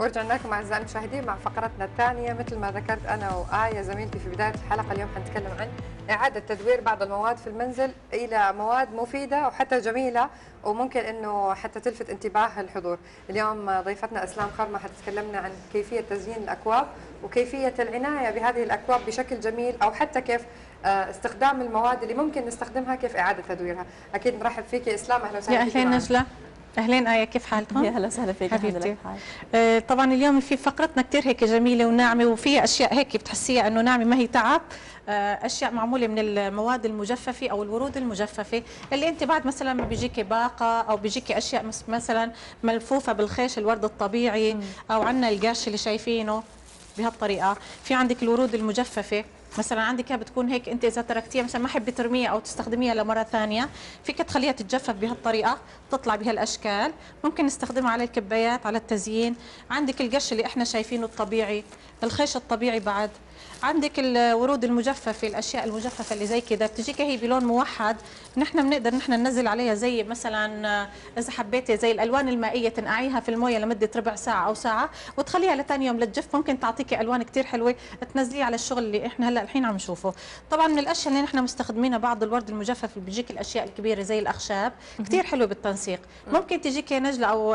ورجعنا لكم اعزائي المشاهدين مع فقرتنا الثانيه. مثل ما ذكرت انا وآية زميلتي في بدايه الحلقه، اليوم حنتكلم عن اعاده تدوير بعض المواد في المنزل الى مواد مفيده وحتى جميله، وممكن انه حتى تلفت انتباه الحضور. اليوم ضيفتنا اسلام خرمه حتتكلمنا عن كيفيه تزيين الاكواب وكيفيه العنايه بهذه الاكواب بشكل جميل، او حتى كيف استخدام المواد اللي ممكن نستخدمها، كيف اعاده تدويرها. اكيد نرحب فيك اسلام، اهلا وسهلا فيك. يا اهلين نجلة، اهلين آية، كيف حالكم؟ يا هلا وسهلا فيك حبيبتي. طبعا اليوم في فقرتنا كثير هيك جميله وناعمه، وفي اشياء هيك بتحسيها انه ناعمه ما هي تعب. اشياء معموله من المواد المجففه او الورود المجففه، اللي انت بعد مثلا ما بيجيكي باقه او بيجيكي اشياء مثلا ملفوفه بالخيش الورد الطبيعي، او عندنا القش اللي شايفينه بهالطريقه. في عندك الورود المجففه مثلا، عندك بتكون هيك انت اذا تركتيها مثلا ما حبيت ترميها او تستخدميها لمره ثانيه، فيك تخليها تتجفف بهالطريقه تطلع بهالاشكال. ممكن نستخدمها على الكبايات، على التزيين. عندك القش اللي احنا شايفينه الطبيعي، الخيش الطبيعي بعد. عندك الورود المجففه، الاشياء المجففه اللي زي كده بتجيك هي بلون موحد، نحن بنقدر ننزل عليها زي مثلا اذا حبيتي زي الالوان المائيه تنقعيها في المويه لمده ربع ساعه او ساعه وتخليها لثاني يوم لتجف، ممكن تعطيكي الوان كثير حلوه تنزليه على الشغل اللي احنا هلا الحين عم نشوفه. طبعا من الاشياء اللي نحن مستخدمينها بعض الورد المجفف اللي بيجيك الاشياء الكبيره زي الاخشاب، كثير حلوه بالتنسيق. ممكن تجيك نجله او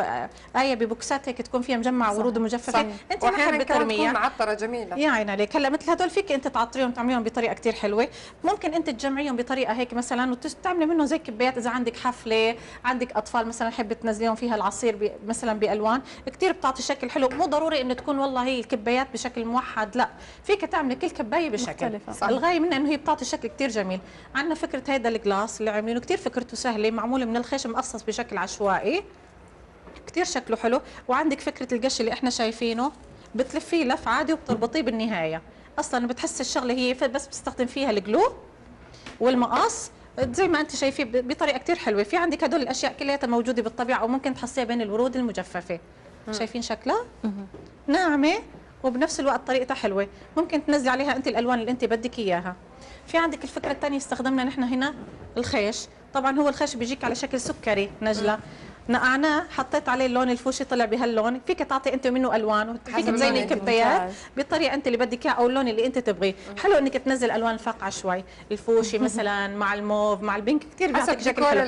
آية ببوكسات هيك تكون فيها مجمع ورود مجففه، انت ما حابه ترميها، معطره جميله يا عين عليك. هلا مثل هدول فيك انت تعطريهم تعمليهم بطريقه كثير حلوه. ممكن انت تجمعيهم بطريقه هيك مثلا وتعملي منهم زي كبايات، اذا عندك حفله، عندك اطفال مثلا حابه تنزليهم فيها العصير مثلا بالوان، كثير بتعطي شكل حلو. مو ضروري انه تكون والله هي الكبايات بشكل موحد، لا، فيك تعملي كل كبايه بشكل. الغايه منها انه هي بتعطي شكل كثير جميل. عندنا فكره هيدا الجلاس اللي عاملينه كثير فكرته سهله، معموله من الخيش مقصص بشكل عشوائي، كثير شكله حلو. وعندك فكره القش اللي احنا شايفينه، بتلفيه لف عادي وبتربطيه بالنهايه. اصلا بتحس الشغله هي بس بتستخدم فيها الجلو والمقص زي ما انت شايفين بطريقه كثير حلوه. في عندك هدول الاشياء كلها موجوده بالطبيعه، او ممكن تحصيها بين الورود المجففه. شايفين شكلها ناعمه وبنفس الوقت طريقتها حلوه، ممكن تنزلي عليها انت الالوان اللي انت بدك اياها. في عندك الفكره الثانيه استخدمنا نحن هنا الخيش. طبعا هو الخيش بيجيك على شكل سكري نجله، نقعناه حطيت عليه اللون الفوشي طلع بهاللون، فيك تعطي انت منه الوان، فيك تزيني الكبايات بالطريقه انت اللي بدك اياها او اللون اللي انت تبغيه. حلو انك تنزل الوان فاقعه شوي، الفوشي مثلا مع الموف مع البينك، كثير بيعطيك شكل حلو.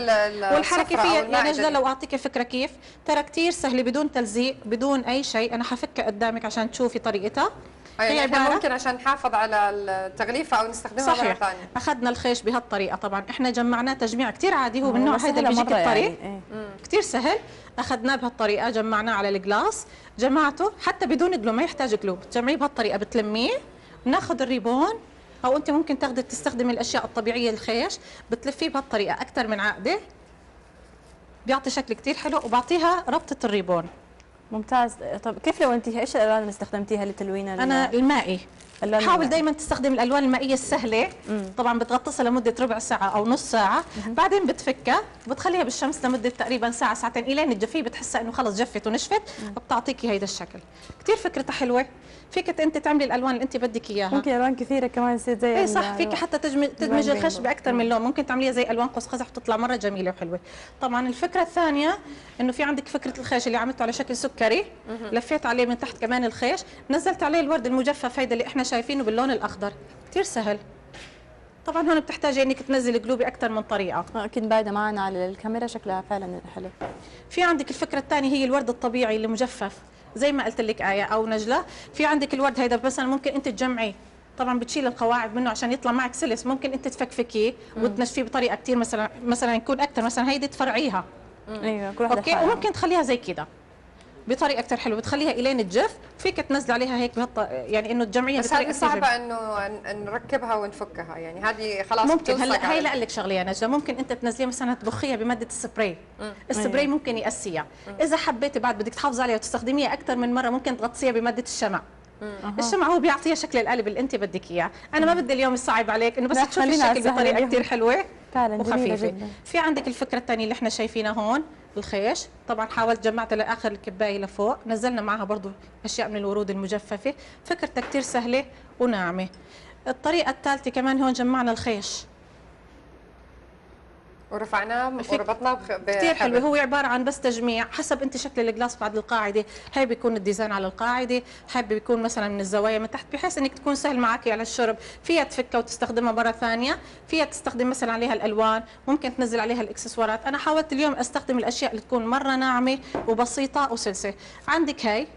والحركه فيها يا نجله لو اعطيك فكره كيف، ترى كثير سهله بدون تلزيق بدون اي شيء. انا حفكها قدامك عشان تشوفي طريقتها. هي احنا ممكن عشان نحافظ على التغليفه او نستخدمها مره ثانيه. اخذنا الخيش بهالطريقه، طبعا احنا جمعناه تجميع كثير عادي، هو من نوع هذا اللي بيجيك الطري كثير سهل. اخذناه بهالطريقه، جمعناه على الجلاس، جمعته حتى بدون جلو، ما يحتاج جلو، بتجمعيه بهالطريقه، بتلميه، بناخذ الريبون، او انت ممكن تاخذي تستخدمي الاشياء الطبيعيه الخيش، بتلفيه بهالطريقه اكثر من عقده، بيعطي شكل كثير حلو، وبعطيها ربطه الريبون. ممتاز. طب كيف لونتيها؟ ايش الالوان اللي استخدمتيها لتلوين انا المائي. حاول دائما تستخدم الالوان المائيه السهله. طبعا بتغطسها لمده ربع ساعه او نص ساعه، بعدين بتفكها وبتخليها بالشمس لمده تقريبا ساعه ساعتين الين تجفيه، بتحسها انه خلص جفت ونشفت، بتعطيكي هيدا الشكل. كثير فكرتها حلوه، فيك انت تعملي الالوان اللي انت بدك اياها. ممكن الوان كثيره كمان يصير زي اي صح، فيك حتى تدمجي الخش باكثر من لون، ممكن تعمليها زي الوان قوس قزح بتطلع مره جميله وحلوه. طبعا الفكره الثانيه انه في عندك فكره الخيش اللي عملته على شكل سكري، لفيت عليه من تحت كمان الخيش، نزلت عليه الورد المجفف هيدا اللي احنا شايفينه باللون الاخضر، كثير سهل. طبعا هون بتحتاجي انك تنزلي جلو باكثر من طريقه. اكيد باينه معنا على الكاميرا، شكلها فعلا حلو. في عندك الفكره الثانيه هي الورد الطبيعي اللي مجفف زي ما قلت لك آية او نجله. في عندك الورد هيدا مثلا ممكن انت تجمعي، طبعا بتشيل القواعد منه عشان يطلع معك سلس، ممكن انت تفكفكيه وتنشفيه بطريقه كثير مثلا يكون اكثر، مثلا هيدي تفرعيها. ايوه كل وحده اوكي، وممكن تخليها زي كذا بطريقه كثير حلوه، بتخليها الين تجف، فيك تنزل عليها هيك يعني انه تجمعيها بس هذه صعبه انه نركبها ونفكها، يعني هذه خلاص ممكن. هلا هي لك شغله يا نجله، ممكن انت تنزليها مثلا تبخيها بماده السبراي، السبراي ممكن يقسيها. اذا حبيتي بعد بدك تحافظي عليها وتستخدميها اكثر من مره، ممكن تغطسيها بماده الشمع. الشمع هو بيعطيها شكل القلب اللي انت بدك اياه. انا ما بدي اليوم الصعب عليك، انه بس تشوفي الشكل بطريقه كثير حلوه وخفيفه. في عندك الفكره الثانيه اللي احنا شايفينها هون، الخيش. طبعا حاولت جمعتها لاخر الكبايه لفوق، نزلنا معها برضه اشياء من الورود المجففه، فكرتها كثير سهله وناعمه. الطريقه الثالثه كمان هون جمعنا الخيش، ورفعناه وربطناه كثير حلوه. هو عباره عن بس تجميع حسب انت شكل الجلاس بعد القاعده. هي بيكون الديزاين على القاعده، حابه بيكون مثلا من الزوايا من تحت، بحيث انك تكون سهل معك على الشرب. فيها تفكها وتستخدمها مره ثانيه، فيها تستخدم مثلا عليها الالوان، ممكن تنزل عليها الاكسسوارات. انا حاولت اليوم استخدم الاشياء اللي تكون مره ناعمه وبسيطه وسلسه. عندك هي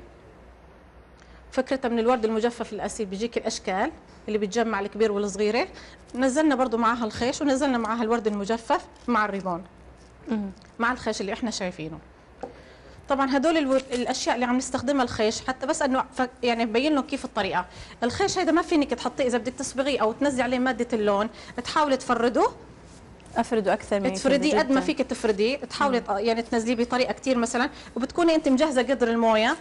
فكرتها من الورد المجفف الاسيل، بيجيك الاشكال اللي بتجمع الكبير والصغيره. نزلنا برضه معها الخيش، ونزلنا معها الورد المجفف مع الريبون مع الخيش اللي احنا شايفينه. طبعا هدول الاشياء اللي عم نستخدمها الخيش حتى بس انه يعني مبين لهم كيف الطريقه. الخيش هيدا ما فينك تحطيه اذا بدك تصبغيه او تنزلي عليه ماده اللون، تحاولي تفرده، افرده اكثر من تفرديه قد ما فيك تفرديه، تحاولي يعني تنزليه بطريقه كثير مثلا، وبتكوني انت مجهزه قدر المويه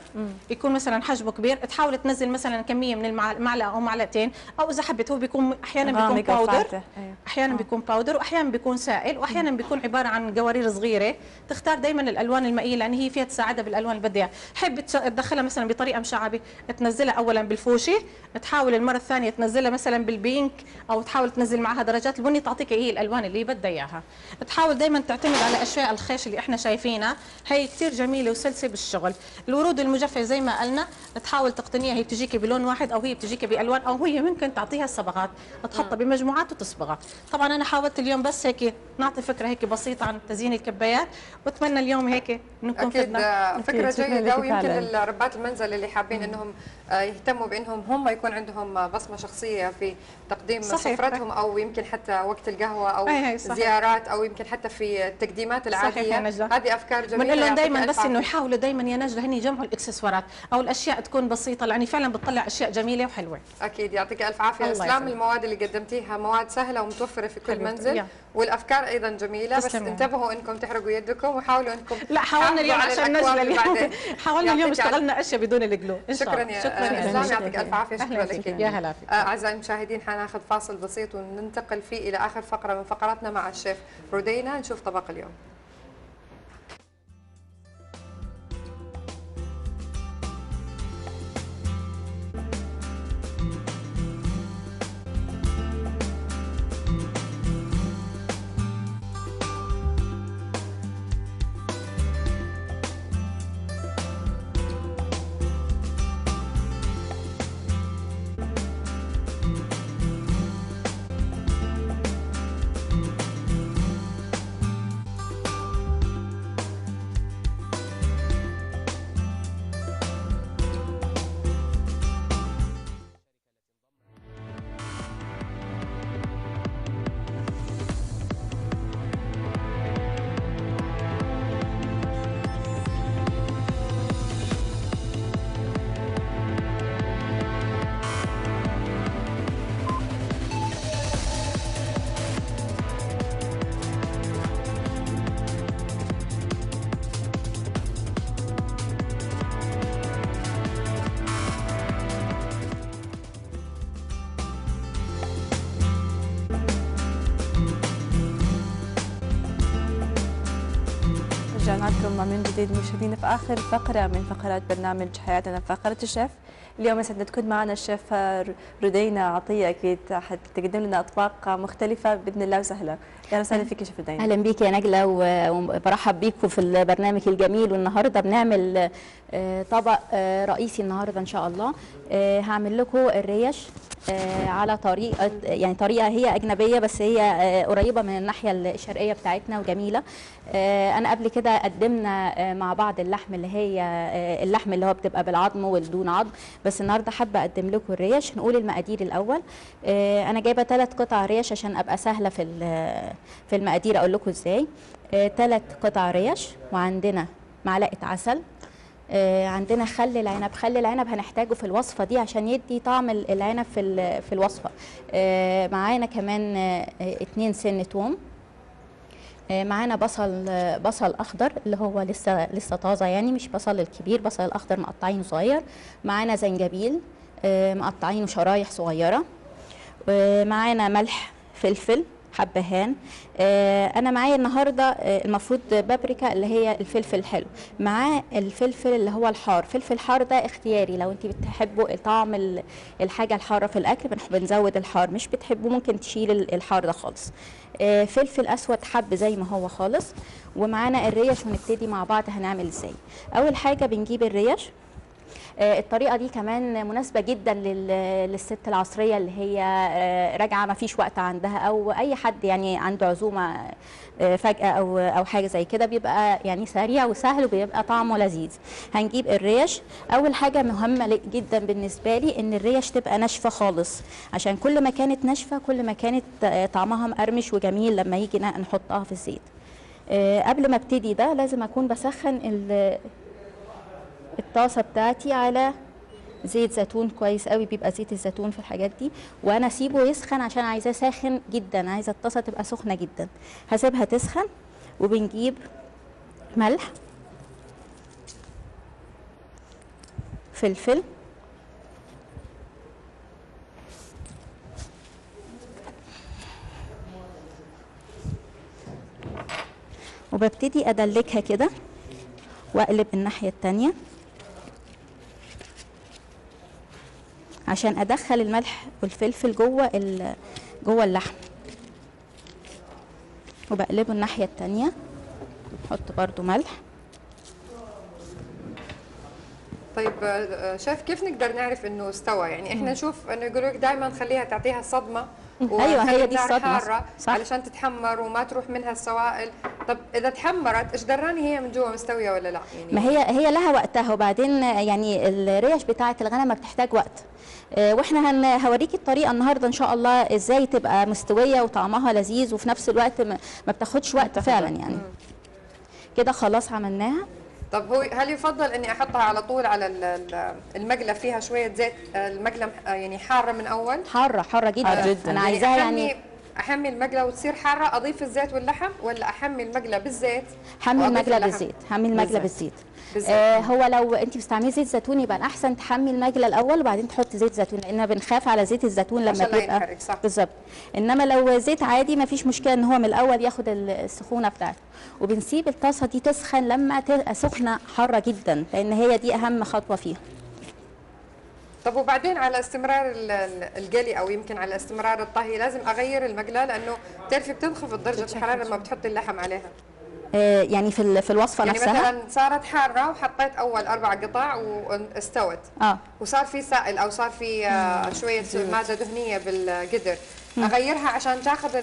يكون مثلا حجمه كبير، تحاولي تنزل مثلا كميه من المعلقه او معلقتين، او اذا حبيت هو بيكون احيانا بيكون باودر، احيانا بيكون باودر، واحيانا بيكون سائل، واحيانا بيكون عباره عن قوارير صغيره. تختار دائما الالوان المائيه لان هي فيها تساعدها بالالوان اللي بدها. حب تدخلها مثلا بطريقه مشعبه، تنزلها اولا بالفوشي، تحاول المره الثانيه تنزلها مثلا بالبينك، او تحاول تنزل معها درجات البني تعطيك هي الالوان اللي بدها اياها. تحاول دائما تعتمد على اشياء الخيش اللي احنا شايفينها، هي كثير جميله وسلسه بالشغل. الورود المجففه زي ما قلنا تحاول تقتنيها، هي بتجيكي بلون واحد او هي بتجيكي بالوان، او هي ممكن تعطيها الصبغات، تحطها بمجموعات وتصبغها. طبعا انا حاولت اليوم بس هيك نعطي فكره هيك بسيطه عن تزيين الكبايات، واتمنى اليوم هيك نكون اكيد فكره جيده، ويمكن ربات المنزل اللي حابين انهم يهتموا بانهم هم يكون عندهم بصمه شخصيه في تقديم سفرتهم، او يمكن حتى وقت القهوه او زيارات، او يمكن حتى في التقديمات العاديه. هذه افكار جميله. بنقول لهم دائما بس انه يحاولوا دائما يا نجله هن يجمعوا الاكسسوارات او الاشياء تكون بسيطه، لاني فعلا بتطلع اشياء جميله وحلوه. اكيد يعطيك الف عافيه اسلام. المواد اللي قدمتيها مواد سهله ومتوفره في كل منزل، والافكار ايضا جميله، بس انتبهوا انكم تحرقوا يدكم، وحاولوا انكم لا حاولنا اليوم عشان نجله اليوم حاولنا اليوم اشتغلنا اشياء بدون الجلو. شكرا يا اسلام، يعطيك الف عافيه. شكرا لك يا هلا فيك. اعزائي المشاهدين، حناخذ فاصل بسيط وننتقل فيه الى اخر فقره من فقراتنا مع الشيف رودينا، نشوف طبق اليوم. رجعنا لكم من جديد مشاهدينا في اخر فقره من فقرات برنامج حياتنا، فقره الشيف. اليوم يسعدنا تكون معنا الشيف رودينا عطيه، اكيد حتقدم لنا اطباق مختلفه باذن الله وسهله. اهلا وسهلا فيك يا شيف رودينا. اهلا بيك يا نجله، وبرحب بيكم في البرنامج الجميل. والنهارده بنعمل طبق رئيسي النهارده ان شاء الله. هعمل لكم الريش على طريقه، يعني طريقه هي اجنبيه بس هي قريبه من الناحيه الشرقيه بتاعتنا وجميله. انا قبل كده قدمنا مع بعض اللحم اللي هو بتبقى بالعظم والدون عظم، بس النهارده حابه اقدم لكم الريش. نقول المقادير الاول. انا جايبه 3 قطع ريش عشان ابقى سهله في المقادير اقول لكم ازاي. 3 قطع ريش، وعندنا معلقه عسل، عندنا خل العنب. خل العنب هنحتاجه في الوصفه دي عشان يدي طعم العنب في الوصفه. معانا كمان 2 سن توم، معانا بصل اخضر اللي هو لسه طازه، يعني مش بصل الكبير، بصل الاخضر مقطعينه صغير. معانا زنجبيل مقطعينه شرايح صغيره. معانا ملح، فلفل، حبهان. انا معايا النهارده المفروض بابريكا اللي هي الفلفل الحلو، معاه الفلفل اللي هو الحار. فلفل الحار ده اختياري، لو انت بتحبوا طعم الحاجه الحاره في الاكل بنزود الحار، مش بتحبوا ممكن تشيل الحار ده خالص. فلفل اسود حب زي ما هو خالص. ومعانا الريش، ونبتدي مع بعض هنعمل ازاي. اول حاجه بنجيب الريش. الطريقه دي كمان مناسبه جدا للست العصريه اللي هي راجعه ما فيش وقت عندها، او اي حد يعني عنده عزومه فجاه او حاجه زي كده، بيبقى يعني سريع وسهل وبيبقى طعمه لذيذ. هنجيب الريش. اول حاجه مهمه جدا بالنسبه لي ان الريش تبقى ناشفه خالص، عشان كل ما كانت ناشفه كل ما كانت طعمها مقرمش وجميل لما يجي نحطها في الزيت. قبل ما ابتدي ده لازم اكون بسخن الطاسه بتاعتي على زيت زيتون كويس قوي، بيبقى زيت الزيتون في الحاجات دي، وانا اسيبه يسخن عشان عايزاه ساخن جدا، عايزه الطاسه تبقى سخنه جدا. هسيبها تسخن، وبنجيب ملح، فلفل، وببتدي ادلكها كده واقلب الناحيه التانيه عشان ادخل الملح والفلفل جوه اللحم، وبقلبه الناحيه التانيه. احط برضو ملح. طيب شيف، كيف نقدر نعرف انه استوى؟ يعني احنا نشوف انه يقولوا لك دائما خليها تعطيها صدمه، ايوه هي دي الصدمه، حاره علشان تتحمر وما تروح منها السوائل. طب اذا تحمرت ايش دراني هي من جوا مستويه ولا لا؟ يعني ما هي لها وقتها، وبعدين يعني الريش بتاعه الغنم بتحتاج وقت. واحنا هوريكي الطريقه النهارده ان شاء الله ازاي تبقى مستويه وطعمها لذيذ وفي نفس الوقت ما بتاخدش وقت فعلا يعني. كده خلاص عملناها. طب هو هل يفضل اني احطها على طول على المقله فيها شويه زيت؟ المقله يعني حاره من اول؟ حاره جدا. انا عايزاها يعني احمي المقله وتصير حاره، اضيف الزيت واللحم، ولا احمي المقله بالزيت؟ حمي المقله بالزيت، حمي المقله بالزيت. هو لو انت بتستعملي زيت زيتون يبقى الاحسن تحمي المقله الاول وبعدين تحطي زيت زيتون، لان بنخاف على زيت الزيتون لما بيبقى بالظبط. انما لو زيت عادي ما فيش مشكله ان هو من الاول ياخد السخونه بتاعته. وبنسيب الطاسه دي تسخن لما تبقى سخنه حاره جدا، لان هي دي اهم خطوه فيها. طب وبعدين على استمرار القلي او يمكن على استمرار الطهي لازم اغير المقله، لانه بتعرفي بتنخفض درجه الحراره لما بتحطي اللحم عليها. يعني في الوصفه يعني نفسها مثلا صارت حاره وحطيت اول 4 قطع واستوت، وصار في سائل او صار في شويه ماده دهنيه بالقدر، اغيرها عشان تاخذ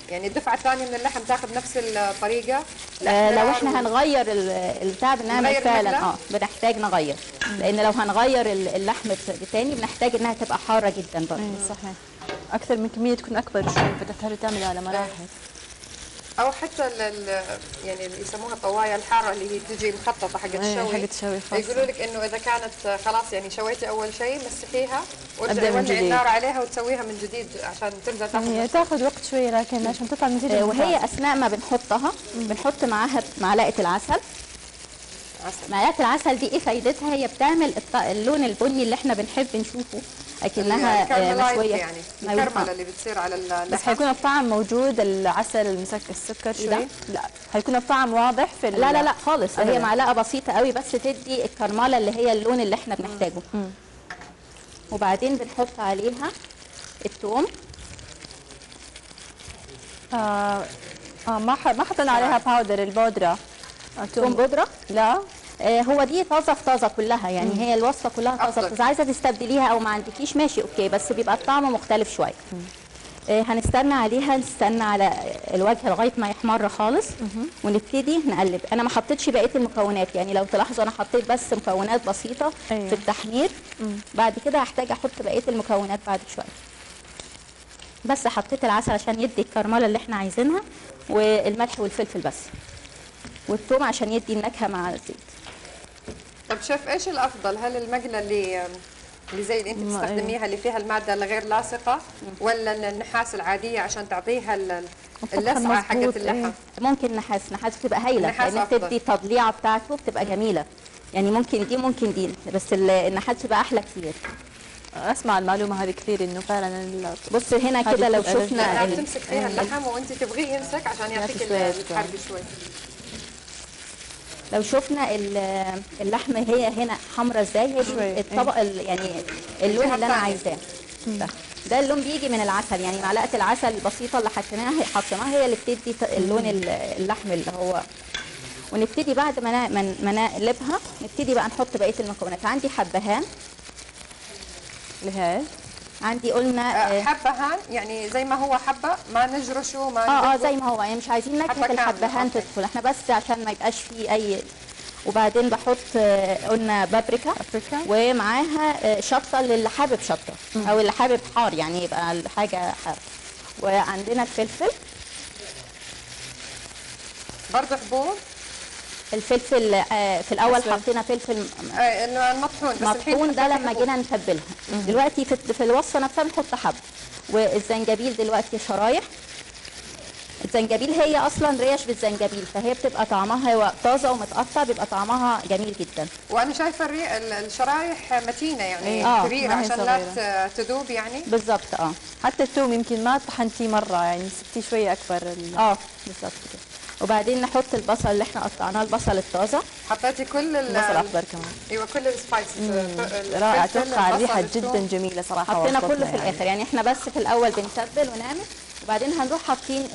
يعني الدفعه الثانيه من اللحم تاخذ نفس الطريقه؟ لو احنا هنغير البتاع بنعمل فعلا بنحتاج نغير، لان لو هنغير اللحم تاني بنحتاج انها تبقى حاره جدا برضه. صحيح، اكثر من كميه تكون اكبر شوي فتضطري تعملها على مراحل. او حتى يعني اللي يسموها الطوايه الحاره اللي هي تجي مخططه حقت الشوي، يقولوا لك انه اذا كانت خلاص يعني شويتي اول شيء مسحيها وارجعي ولعي النار عليها وتسويها من جديد عشان ترجع تاخذ. هي تاخذ وقت شوي لكن عشان تطلع النتيجه وهي اثناء ما بنحطها بنحط معاها معلقه العسل. معلقه العسل دي ايه فايدتها؟ هي بتعمل اللون البني اللي احنا بنحب نشوفه اكنها مشويه، يعني الكرمله اللي بتصير على اللحم. بس حيكون الطعم موجود، العسل السكر شوي؟ لا حيكون الطعم واضح في لا خالص. هي معلقه بسيطه قوي بس تدي الكرمله اللي هي اللون اللي احنا بنحتاجه. وبعدين بنحط عليها الثوم. ما حطينا عليها باودر، البودره ثوم بودره؟ لا هو دي طازه في طازه كلها، يعني هي الوصفه كلها طازه. اذا عايزه تستبدليها او ما عندكيش ماشي اوكي، بس بيبقى الطعم مختلف شويه. هنستنى عليها، نستنى على الوجه لغايه ما يحمر خالص ونبتدي نقلب. انا ما حطيتش بقيه المكونات، يعني لو تلاحظوا انا حطيت بس مكونات بسيطه في التحمير. بعد كده هحتاج احط بقيه المكونات بعد شويه، بس حطيت العسل عشان يدي الكرمله اللي احنا عايزينها، والملح والفلفل بس، والثوم عشان يدي النكهه مع الزيت. طب شيف ايش الافضل؟ هل المقله اللي زي اللي انت بتستخدميها اللي فيها الماده الغير لاصقه، ولا النحاس العاديه عشان تعطيها اللسعه حقت اللحم؟ ممكن نحاس بتبقى هايله، يعني بتدي التضليعه بتاعته بتبقى جميله. يعني ممكن دي بس النحاس بيبقى احلى كتير. اسمع المعلومه هذه كثير انه فعلا بص هنا هذه كده لو بتبقى شفنا لا بتمسك فيها اللحم وانت تبغيه يمسك عشان يعطيك شوية الحرق شوي. لو شفنا اللحمه هي هنا حمرا ازاي، هي شوي. دي الطبق يعني اللون اللي انا عايزاه. ده اللون بيجي من العسل، يعني معلقه العسل البسيطه اللي حطيناها هي اللي بتدي اللون اللحم اللي هو. ونبتدي بعد ما نقلبها نبتدي بقى نحط بقيه المكونات. عندي حبهان اللي هي عندي قلنا حبهان يعني زي ما هو حبه، ما نجرشه ما زي ما هو، يعني مش عايزين نكهه حبة الحبهان كاملة. تدخل، احنا بس عشان ما يبقاش فيه اي. وبعدين بحط قلنا بابريكا ومعاها شطه للي حابب شطه او اللي حابب حار، يعني يبقى الحاجه حار. وعندنا الفلفل برضه حبوب. الفلفل في الاول حطينا فلفل المطحون، بس مطحون ده لما جينا نتبلها. دلوقتي في الوصفه نفسها بنحط حب. والزنجبيل دلوقتي شرايح. الزنجبيل هي اصلا ريش بالزنجبيل، فهي بتبقى طعمها طازه ومتقطع، بيبقى طعمها جميل جدا. وانا شايفه الشرايح متينه يعني كبيره ما هي عشان لا تذوب يعني. بالظبط. حتى الثوم يمكن ما طحنتيه مره، يعني سبتيه شويه اكبر بالظبط كده. وبعدين نحط البصل اللي احنا قطعناه، البصل الطازه. حطيتي كل البصل الاخضر كمان. ايوه كل السبايسز. رائع، اتوقع الريحه جدا جميله صراحه. حطينا كله في الاخر، يعني احنا بس في الاول بنتبل ونعمل، وبعدين هنروح حاطين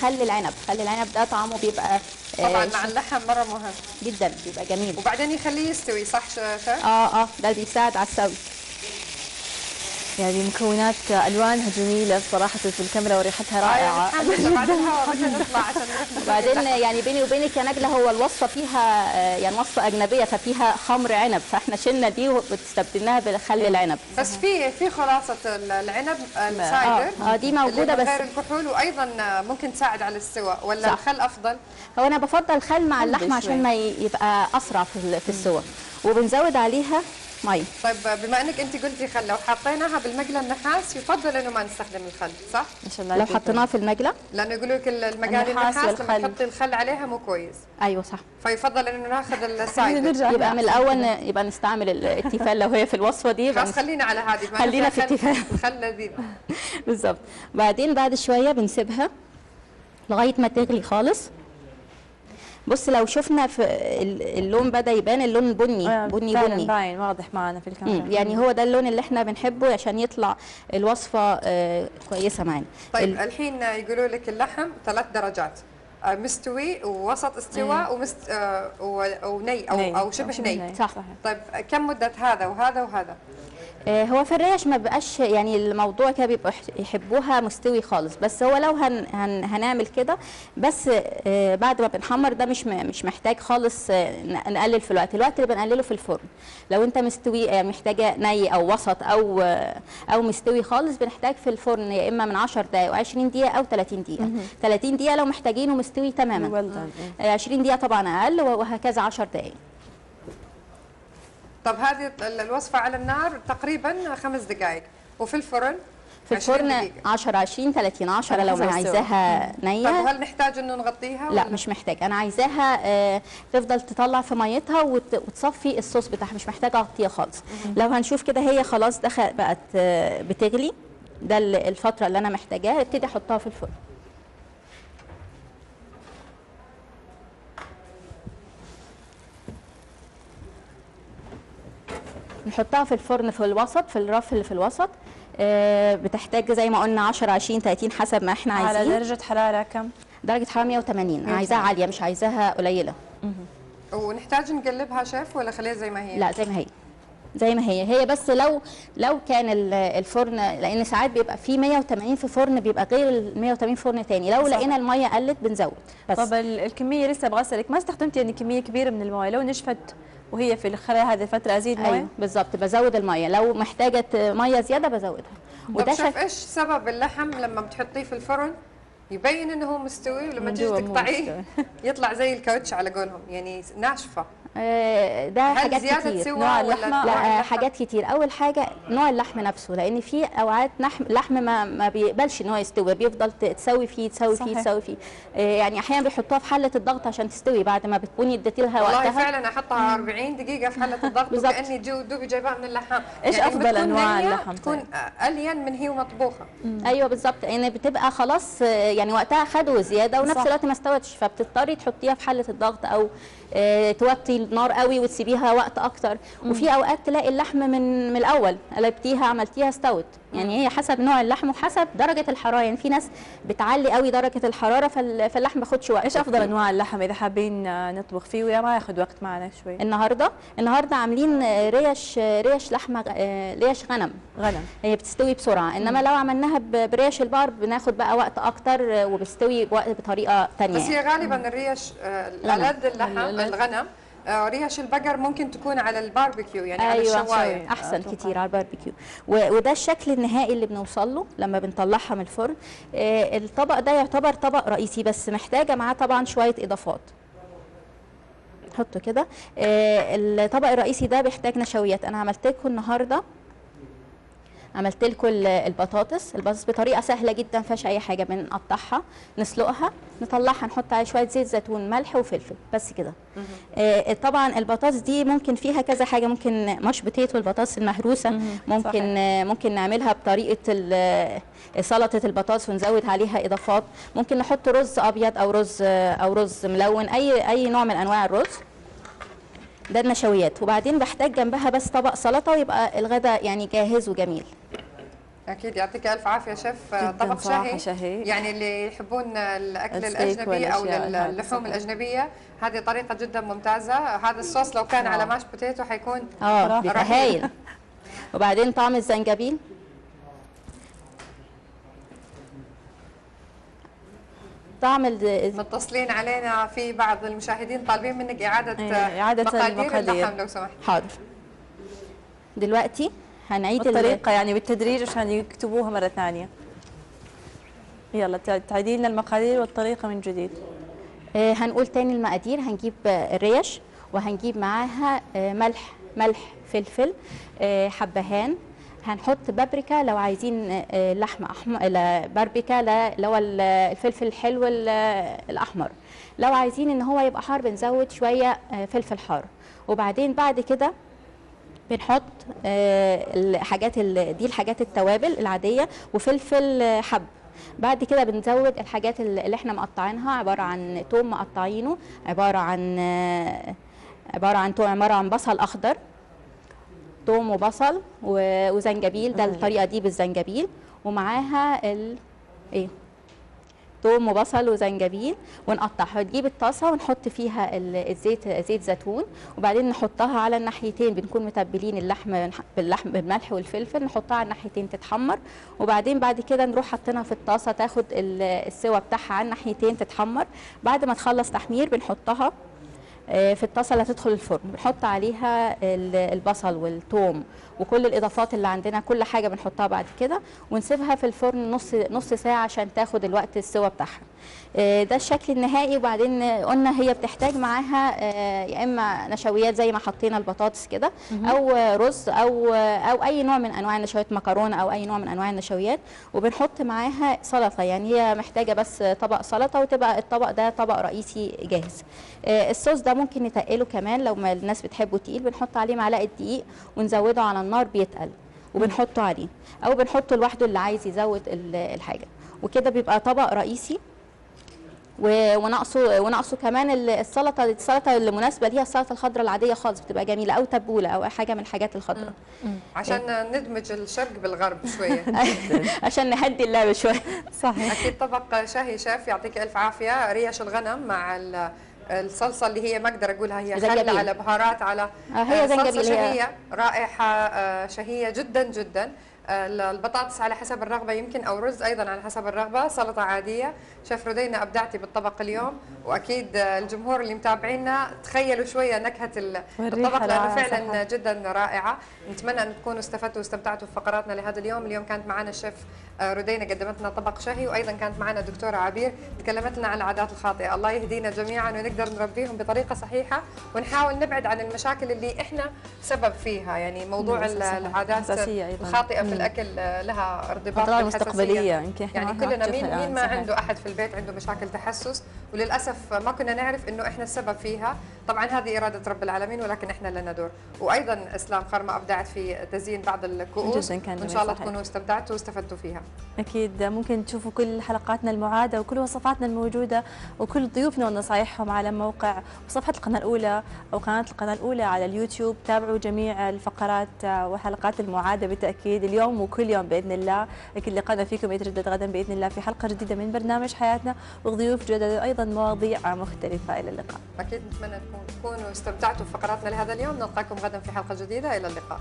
خل العنب. خل العنب ده طعمه بيبقى طبعا مع اللحم مره مهم جدا، بيبقى جميل. وبعدين يخليه يستوي صح شيف؟ ده بيساعد على السوي. يعني مكونات الوانها جميله صراحه في الكاميرا وريحتها رائعه. بعد الهواء بدنا نطلع عشان نروح وبعدين يعني بيني وبينك يا نجله، هو الوصفه فيها يعني وصفه اجنبيه ففيها خمر عنب، فاحنا شلنا دي واستبدلناها بخل العنب. بس في خلاصه العنب السايدر دي موجوده بس غير الكحول، وايضا ممكن تساعد على السوى، ولا صح. الخل افضل؟ هو انا بفضل خل مع اللحمه عشان ما يبقى اسرع في السوى، وبنزود عليها ميه. طيب بما انك انت قلتي خل، لو حطيناها بالمقله النحاس يفضل انه ما نستخدم الخل صح؟ ان شاء الله لو حطيناها في المقله، لانه يقولوا لك المقالي النحاس لما تحطي الخل عليها مو كويس. ايوه صح. فيفضل انه ناخذ السايدر. يبقى من الاول يبقى نستعمل التيفال لو هي في الوصفه دي. خلاص خلينا على هذه، خلينا في التيفال. الخل لذيذ. بالظبط. بعدين بعد شويه بنسيبها لغايه ما تغلي خالص. بص لو شفنا في اللون بدا يبان، اللون بني بني باين واضح معنا في الكاميرا. يعني هو ده اللون اللي احنا بنحبه عشان يطلع الوصفه كويسه معانا. طيب الحين يقولوا لك اللحم 3 درجات، مستوي ووسط استواء وني او شبه ني. صح. طيب كم مده هذا وهذا وهذا؟ هو في الريش ما بقاش يعني الموضوع كده بيبقوا يحبوها مستوي خالص، بس هو لو هنعمل كده بس بعد ما بنحمر ده مش محتاج خالص نقلل في الوقت اللي بنقلله في الفرن. لو انت مستوي محتاجه ني او وسط او مستوي خالص، بنحتاج في الفرن يا اما من 10 دقائق و20 دقيقه او 30 دقيقه. 30 دقيقه لو محتاجينه مستوي تماما، 20 دقيقه طبعا اقل، وهكذا 10 دقائق. طب هذه الوصفة على النار تقريبا 5 دقائق، وفي الفرن في الفرن 10 20 30 10 لو ما عايزاها نيه. طب هل نحتاج انه نغطيها؟ لا مش محتاج، انا عايزاها تفضل تطلع في ميتها وتصفي الصوص بتاعها، مش محتاجه اغطيها خالص. لو هنشوف كده هي خلاص بقت بتغلي، ده الفتره اللي انا محتاجاها، ابتدي احطها في الفرن. نحطها في الفرن في الوسط، في الرف اللي في الوسط. بتحتاج زي ما قلنا 10 20 30 حسب ما احنا عايزين. على درجه حراره كم؟ درجه حراره 180. عايزاها عاليه مش عايزاها قليله. ونحتاج نقلبها شيف ولا خليها زي ما هي؟ لا زي ما هي، زي ما هي بس لو كان الفرن، لان ساعات بيبقى في 180 في فرن بيبقى غير ال 180 فرن تاني، لو لقينا الميه قلت بنزود بس. طب الكميه لسه ابغى اسالك، ما استخدمتي يعني كميه كبيره من المويه، لو نشفت وهي في خلال هذه الفتره ازيد مويه؟ أيوة بالظبط، بزود الميه، لو محتاجه ميه زياده بزودها. طب شوف ايش سبب اللحم لما بتحطيه في الفرن يبين انه هو مستوي، ولما تيجي تقطعيه يطلع زي الكاوتش على قولهم، يعني ناشفه. ده هل حاجات زيادة كتير. سوا نوع ولا اللحمة؟ نوع لا اللحمة؟ حاجات كتير. اول حاجه نوع اللحم نفسه، لان في اوقات لحم ما بيقبلش ان هو يستوي، بيفضل تسوي فيه تسوي فيه صحيح. تسوي فيه. يعني احيانا بيحطوها في حله الضغط عشان تستوي بعد ما بتكوني اديتي لها والله وقتها. فعلا احطها 40 دقيقة في حلة الضغط بالظبط. وكأني دوبي جايباها من اللحام. إيش يعني أفضل لما تكون أنواع نية اللحم تكون طيب؟ ألين من هي ومطبوخة. ايوه بالظبط، يعني بتبقى خلاص يعني وقتها خدوا زياده ونفس صح. الوقت ما استوتش، فبتضطري تحطيها في حله الضغط او توطي النار قوي وتسيبيها وقت اكتر. وفي اوقات تلاقي اللحم من الاول قلبتيها عملتيها استوت. يعني هي حسب نوع اللحم وحسب درجه الحراره، يعني في ناس بتعلي قوي درجه الحراره فاللحم ما ياخدش وقت. ايش افضل انواع اللحم اذا حابين نطبخ فيه ويا ما ياخذ وقت معنا شوي؟ النهارده عاملين ريش لحمه، ريش غنم. هي بتستوي بسرعه، انما لو عملناها بريش البقر بناخد بقى وقت اكتر وبتستوي بطريقه ثانيه. بس هي غالبا الريش ألذ اللحم الغنم. ريش البقر ممكن تكون على الباربيكيو، يعني على الشوايه احسن كتير على الباربيكيو. وده الشكل النهائي اللي بنوصل له لما بنطلعها من الفرن. الطبق ده يعتبر طبق رئيسي، بس محتاجه معاه طبعا شويه اضافات. حطه كده. الطبق الرئيسي ده بيحتاج نشويات. انا عملت لكم النهارده البطاطس بطريقه سهله جدا، ما فيهاش اي حاجه. بنقطعها نسلقها نطلعها نحط عليها شويه زيت زيتون ملح وفلفل بس كده. طبعا البطاطس دي ممكن فيها كذا حاجه، ممكن مش بوتيتو البطاطس المهروسه، ممكن نعملها بطريقه سلطه البطاطس ونزود عليها اضافات. ممكن نحط رز ابيض او رز ملون، اي نوع من انواع الرز. ده النشويات. وبعدين بحتاج جنبها بس طبق سلطه ويبقى الغداء يعني جاهز وجميل. اكيد. يعطيك الف عافيه شيف. طبق شهي يعني اللي يحبون الاكل الاجنبي او اللحوم الاجنبيه، هذه طريقه جدا ممتازه. هذا الصوص لو كان على ماش بوتيتو حيكون بيبقى هايل. وبعدين طعم الزنجبيل، متصلين علينا في بعض المشاهدين طالبين منك إعادة مقادير اللحم لو سمحت. حاضر. دلوقتي هنعيد الطريقة يعني بالتدريج عشان يكتبوها مرة ثانية. يلا تعيدي لنا المقادير والطريقة من جديد. هنقول تاني المقادير. هنجيب الريش وهنجيب معاها ملح فلفل، حبهان. هنحط بابريكا لو عايزين لحمه احمر، باربيكا اللي هو الفلفل الحلو الاحمر. لو عايزين ان هو يبقى حار بنزود شويه فلفل حار. وبعدين بعد كده بنحط دي الحاجات التوابل العاديه وفلفل حب. بعد كده بنزود الحاجات اللي احنا مقطعينها، عباره عن توم مقطعينه، عباره عن بصل اخضر، توم وبصل وزنجبيل. ده الطريقه دي بالزنجبيل، ومعاها توم وبصل وزنجبيل ونقطعها. نجيب الطاسه ونحط فيها زيت زيتون، وبعدين نحطها على الناحيتين. بنكون متبلين اللحم بالملح والفلفل، نحطها على الناحيتين تتحمر. وبعدين بعد كده نروح حاطينها في الطاسه تاخد السوا بتاعها على الناحيتين تتحمر. بعد ما تخلص تحمير بنحطها في الطاسه اللي هتدخل الفرن. بنحط عليها البصل والثوم وكل الاضافات اللي عندنا، كل حاجه بنحطها بعد كده، ونسيبها في الفرن نص ساعه عشان تاخد الوقت السوا بتاعها. ده الشكل النهائي. وبعدين قلنا هي بتحتاج معاها يا اما نشويات زي ما حطينا البطاطس كده، او رز او اي نوع من انواع النشويات، مكرونه او اي نوع من انواع النشويات. وبنحط معاها سلطه، يعني هي محتاجه بس طبق سلطه وتبقى الطبق ده طبق رئيسي جاهز. الصوص ده ممكن نتقله كمان لو ما الناس بتحبه تقيل، بنحط عليه معلقه دقيق ونزوده على النار بيتقل وبنحطه عليه، او بنحطه لوحده اللي عايز يزود الحاجه. وكده بيبقى طبق رئيسي. وناقصه كمان السلطه اللي مناسبه ليها، السلطه الخضراء العاديه خالص بتبقى جميله، او تبوله او حاجه من الحاجات الخضراء. عشان ندمج الشرق بالغرب شويه. عشان نهدي اللعبه شويه. صحيح. اكيد طبق شهي شيف. يعطيك الف عافيه. ريش الغنم مع الصلصه اللي هي ما اقدر اقولها، هي خل على بهارات على هي صلصه شهيه رائحه شهيه جدا جدا. البطاطس على حسب الرغبة يمكن، أو رز أيضا على حسب الرغبة، سلطة عادية. شيف رودينا أبدعتي بالطبق اليوم، وأكيد الجمهور اللي متابعينا تخيلوا شوية نكهة الطبق لأنه فعلا جدا رائعة. نتمنى أن تكونوا استفدتوا واستمتعتوا بفقراتنا لهذا اليوم. اليوم كانت معنا الشيف رودينا قدمت لنا طبق شهي، وأيضا كانت معنا الدكتورة عبير تكلمت لنا عن العادات الخاطئة. الله يهدينا جميعا ونقدر نربيهم بطريقة صحيحة، ونحاول نبعد عن المشاكل اللي احنا سبب فيها. يعني موضوع العادات الخاطئة في الأكل لها ارتباط مستقبلية. يمكن يعني كلنا مين ما عنده أحد في البيت عنده مشاكل تحسس، وللأسف ما كنا نعرف إنه إحنا السبب فيها. طبعا هذه إرادة رب العالمين، ولكن إحنا لنا دور. وأيضا إسلام خرمة أبدعت في تزيين بعض الكؤوس، إن شاء الله تكونوا استمتعتوا واستفدتوا فيها. أكيد ممكن تشوفوا كل حلقاتنا المعادة وكل وصفاتنا الموجودة وكل ضيوفنا ونصايحهم على موقع وصفحة القناة الأولى أو قناة القناة الأولى على اليوتيوب. تابعوا جميع الفقرات وحلقات المعادة بالتأكيد اليوم وكل يوم بإذن الله. أكيد لقاءنا فيكم يتجدد غدا بإذن الله في حلقة جديدة من برنامج حياتنا وضيوف جدد وأيضا مواضيع مختلفة. إلى اللقاء. أكيد نتمنى تكونوا استمتعتوا بفقراتنا لهذا اليوم. نلقاكم غدا في حلقة جديدة. إلى اللقاء.